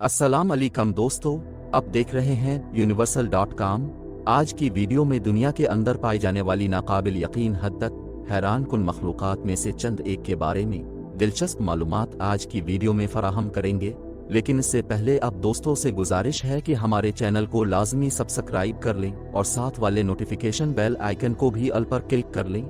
अस्सलाम अलैकुम दोस्तों, अब देख रहे हैं universal.com। आज की वीडियो में दुनिया के अंदर पाई जाने वाली नाकाबिल यकीन हद तक हैरान कुन मखलूक़ात में से चंद एक के बारे में दिलचस्प मालूमात आज की वीडियो में फराहम करेंगे। लेकिन इससे पहले अब दोस्तों से गुजारिश है कि हमारे चैनल को लाजमी सब्सक्राइब कर लें और साथ वाले नोटिफिकेशन बेल आइकन को भी ऑल पर क्लिक कर लें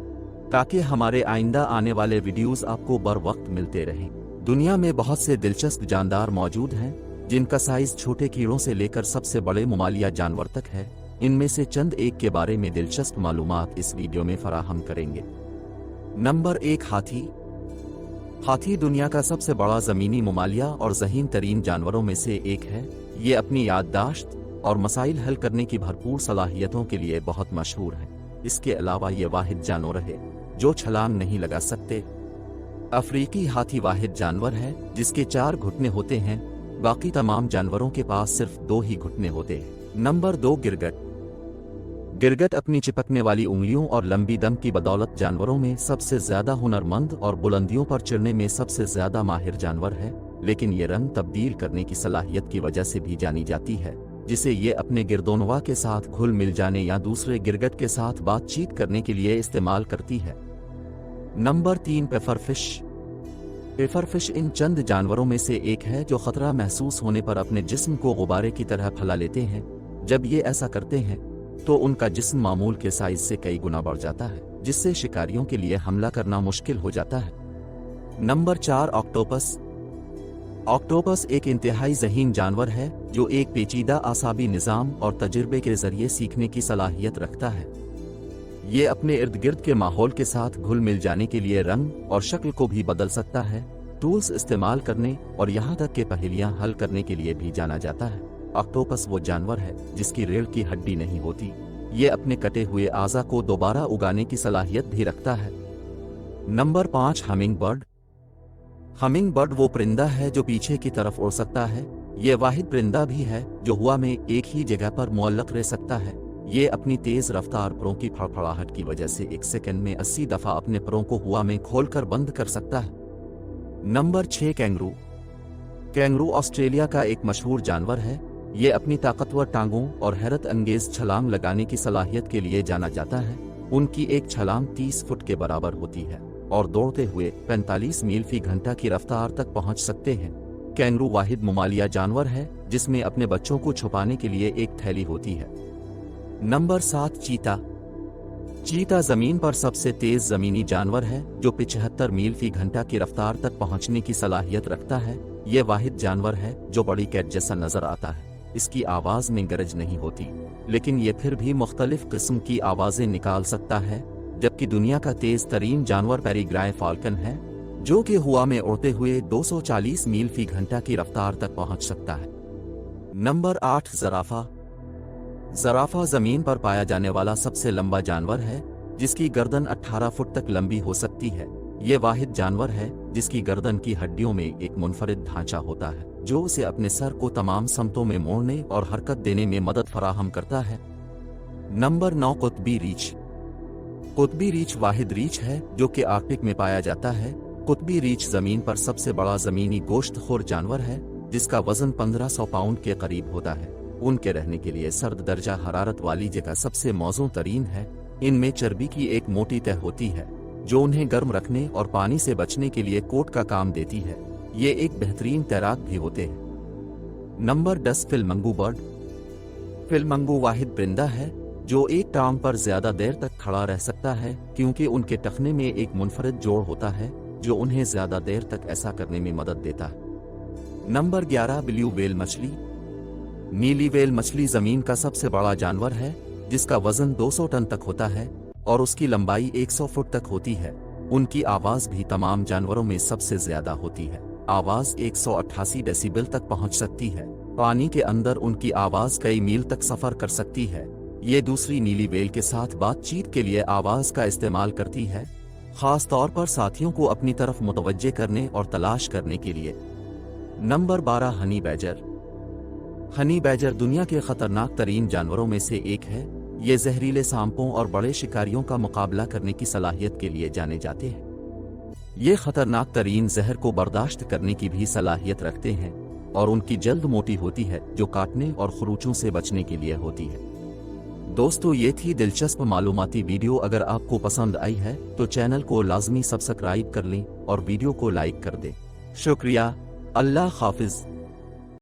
ताकि हमारे आइंदा आने वाले वीडियोस आपको बर वक्त मिलते रहें। दुनिया में बहुत से दिलचस्प जानदार मौजूद हैं जिनका साइज छोटे कीड़ों से लेकर सबसे बड़े ममालिया जानवर तक है। इनमें से चंद एक के बारे में दिलचस्प मालूमात इस वीडियो में फराहम करेंगे। नंबर 1, हाथी। हाथी दुनिया का सबसे बड़ा ज़मीनी ममालिया और ज़हीन तरीन जानवरों में से एक है। ये अपनी याददाश्त और मसाइल हल करने की भरपूर सलाहियतों के लिए बहुत मशहूर है। इसके अलावा ये वाहिद जानवर है जो छलांग नहीं लगा सकते। अफ्रीकी हाथी वाहिद जानवर है जिसके 4 घुटने होते हैं, बाकी तमाम जानवरों के पास सिर्फ 2 ही घुटने होते हैं। नंबर 2, गिरगट। गिरगट अपनी चिपकने वाली उंगलियों और लंबी दम की बदौलत जानवरों में सबसे ज्यादा हुनरमंद और बुलंदियों पर चढ़ने में सबसे ज्यादा माहिर जानवर है। लेकिन ये रंग तब्दील करने की सलाहियत की वजह से भी जानी जाती है, जिसे ये अपने गिरदोनवा के साथ घुल मिल जाने या दूसरे गिरगट के साथ बातचीत करने के लिए इस्तेमाल करती है। नंबर 3, पेफरफिश। पेफरफिश इन चंद जानवरों में से एक है जो खतरा महसूस होने पर अपने जिस्म को गुब्बारे की तरह फैला लेते हैं। जब ये ऐसा करते हैं तो उनका जिस्म मामूल के साइज से कई गुना बढ़ जाता है, जिससे शिकारियों के लिए हमला करना मुश्किल हो जाता है। Number 4, octopus. ऑक्टोपस एक इंतहाई ज़हीन जानवर है जो एक पेचीदा आसाबी निज़ाम और तजुर्बे के जरिए सीखने की सलाहियत रखता है। ये अपने इर्द गिर्द के माहौल के साथ घुल मिल जाने के लिए रंग और शक्ल को भी बदल सकता है। टूल्स इस्तेमाल करने और यहाँ तक के पहेलियाँ हल करने के लिए भी जाना जाता है। ऑक्टोपस वो जानवर है जिसकी रीढ़ की हड्डी नहीं होती। ये अपने कटे हुए आज़ा को दोबारा उगाने की सलाहियत भी रखता है। Number 5, humming bird. Humming bird वो परिंदा है जो पीछे की तरफ उड़ सकता है। ये वाहिद परिंदा भी है जो हवा में एक ही जगह पर मुअल्लक रह सकता है। ये अपनी तेज रफ्तार परों की फड़फड़ाहट की वजह से 1 सेकंड में 80 दफा अपने परों को हवा में खोलकर बंद कर सकता है। Number 6, kangaroo. कैंगरू ऑस्ट्रेलिया का एक मशहूर जानवर है। ये अपनी ताकतवर टांगों और हैरत अंगेज छलांग लगाने की सलाहियत के लिए जाना जाता है। उनकी एक छलांग 30 फुट के बराबर होती है और दौड़ते हुए 45 मील फी घंटा की रफ्तार तक पहुंच सकते हैं। कैंगरू वाहिद ममालिया जानवर है जिसमें अपने बच्चों को छुपाने के लिए एक थैली होती है। नंबर 7, चीता। चीता जमीन पर सबसे तेज जमीनी जानवर है जो 75 मील फी घंटा की रफ्तार तक पहुंचने की सलाहियत रखता है। यह वाहिद जानवर है जो बड़ी कैट जैसा नजर आता है। इसकी आवाज में गरज नहीं होती, लेकिन यह फिर भी मुख्तलिफ किस्म की आवाजें निकाल सकता है। जबकि दुनिया का तेज तरीन जानवर पेरिग्राय फाल्कन है जो कि हवा में उड़ते हुए 240 मील फी घंटा की रफ्तार तक पहुंच सकता है। नंबर 8, ज़राफ़ा। ज़राफ़ा ज़मीन पर पाया जाने वाला सबसे लंबा जानवर है जिसकी गर्दन 18 फुट तक लंबी हो सकती है। ये वाहिद जानवर है जिसकी गर्दन की हड्डियों में एक मुनफरिद ढांचा होता है जो उसे अपने सर को तमाम समतों में मोड़ने और हरकत देने में मदद फराहम करता है। नंबर 9, कुतबी रीछ। कुतबी रीछ वाहिद रीछ है जो कि आर्कटिक में पाया जाता है। कुतबी रीछ जमीन पर सबसे बड़ा जमीनी गोश्तखोर जानवर है जिसका वजन 1500 पाउंड के करीब होता है। उनके रहने के लिए सर्द दर्जा हरारत वाली जगह सबसे मौजूद तरीन है। इनमें चर्बी की एक मोटी तह होती है जो उन्हें गर्म रखने और पानी से बचने के लिए कोट का काम देती है। ये एक बेहतरीन तैराक भी होते हैं। Number 10, फिलमंगू bird. फिलमंगू वाहिद परिंदा है जो एक टांग पर ज्यादा देर तक खड़ा रह सकता है क्योंकि उनके टखने में एक मुनफरिद जोड़ होता है जो उन्हें ज्यादा देर तक ऐसा करने में मदद देता है। नंबर 11, ब्लू व्हेल मछली। नीली व्हेल मछली जमीन का सबसे बड़ा जानवर है जिसका वजन 200 टन तक होता है और उसकी लंबाई 100 फुट तक होती है। उनकी आवाज भी तमाम जानवरों में सबसे ज्यादा होती है। आवाज 188 डेसिबल तक पहुंच सकती है। पानी के अंदर उनकी आवाज कई मील तक सफर कर सकती है। ये दूसरी नीली व्हेल के साथ बातचीत के लिए आवाज का इस्तेमाल करती है, खास तौर पर साथियों को अपनी तरफ मुतवज्जे करने और तलाश करने के लिए। Number 12, honey badger. Honey badger दुनिया के खतरनाक तरीन जानवरों में से एक है। ये जहरीले सांपों और बड़े शिकारियों का मुकाबला करने की सलाहियत के लिए जाने जाते हैं। ये खतरनाक तरीन जहर को बर्दाश्त करने की भी सलाहियत रखते हैं और उनकी जल्द मोटी होती है जो काटने और खरोंचों से बचने के लिए होती है। दोस्तों, ये थी दिलचस्प मालूमाती वीडियो। अगर आपको पसंद आई है तो चैनल को लाजमी सब्सक्राइब कर लें और वीडियो को लाइक कर दें। शुक्रिया। अल्लाह हाफिज।